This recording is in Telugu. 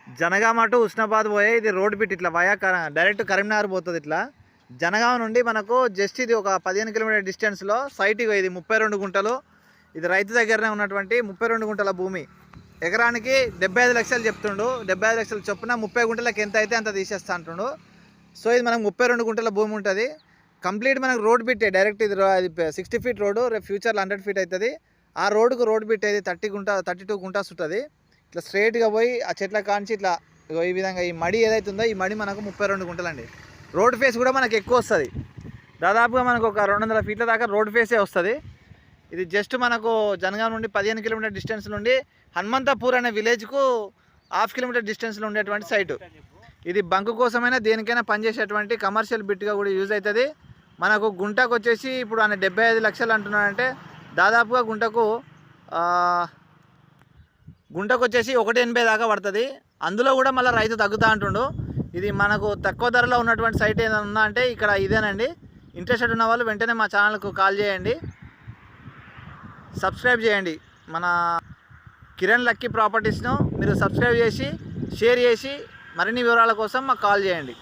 జనగామ టు హుస్నాబాద్ పోయే ఇది రోడ్ బిట్ ఇట్లా వయా డైరెక్ట్ కరీంనగర్ పోతుంది. ఇట్లా జనగామ నుండి మనకు జస్ట్ ఇది ఒక 15 కిలోమీటర్ డిస్టెన్స్లో సైట్ ఇది 32 గుంటలు. ఇది రైతు దగ్గరనే ఉన్నటువంటి 32 గుంటల భూమి. ఎకరానికి 75 లక్షలు చెప్తుండు. 75 లక్షలు చొప్పున 30 గుంటలకు ఎంత అయితే అంత తీసేస్తా అంటుండు. సో ఇది మనకు 32 గుంటల భూమి ఉంటుంది. కంప్లీట్ మనకు రోడ్ బిట్టే డైరెక్ట్. ఇది 60 ఫీట్ రోడ్డు, రేపు ఫ్యూచర్లో 100 ఫీట్ అవుతుంది. ఆ రోడ్డుకు రోడ్ బిట్ అయితే 32 గుంటాస్ ఉంటుంది. ఇట్లా స్ట్రైట్గా పోయి ఆ చెట్ల కాంచి ఇట్లా ఈ విధంగా ఈ మడి ఏదైతే ఉందో ఈ మడి మనకు 32 గుంటలండి. రోడ్ ఫేస్ కూడా మనకు ఎక్కువ వస్తుంది. దాదాపుగా మనకు ఒక 200 ఫీట్ల దాకా రోడ్ ఫేసే వస్తుంది. ఇది జస్ట్ మనకు జనగాం నుండి 15 కిలోమీటర్ డిస్టెన్స్ నుండి హనుమంతపూర్ అనే విలేజ్కు 1/2 కిలోమీటర్ డిస్టెన్స్లో ఉండేటువంటి సైటు. ఇది బంకు కోసమైనా దేనికైనా పనిచేసేటువంటి కమర్షియల్ బిట్గా కూడా యూజ్ అవుతుంది. మనకు గుంటకు వచ్చేసి ఇప్పుడు ఆయన 75 లక్షలు అంటున్నాడంటే దాదాపుగా గుంటకు వచ్చేసి 180 దాకా పడుతుంది. అందులో కూడా మళ్ళీ రైతు తగ్గుతా అంటుండు. ఇది మనకు తక్కువ ధరలో ఉన్నటువంటి సైట్ ఏదైనా ఉందా అంటే ఇక్కడ ఇదేనండి. ఇంట్రెస్టెడ్ ఉన్న వాళ్ళు వెంటనే మా ఛానల్కు కాల్ చేయండి, సబ్స్క్రైబ్ చేయండి. మన కిరణ్ లక్కీ ప్రాపర్టీస్ను మీరు సబ్స్క్రైబ్ చేసి షేర్ చేసి మరిన్ని వివరాల కోసం మాకు కాల్ చేయండి.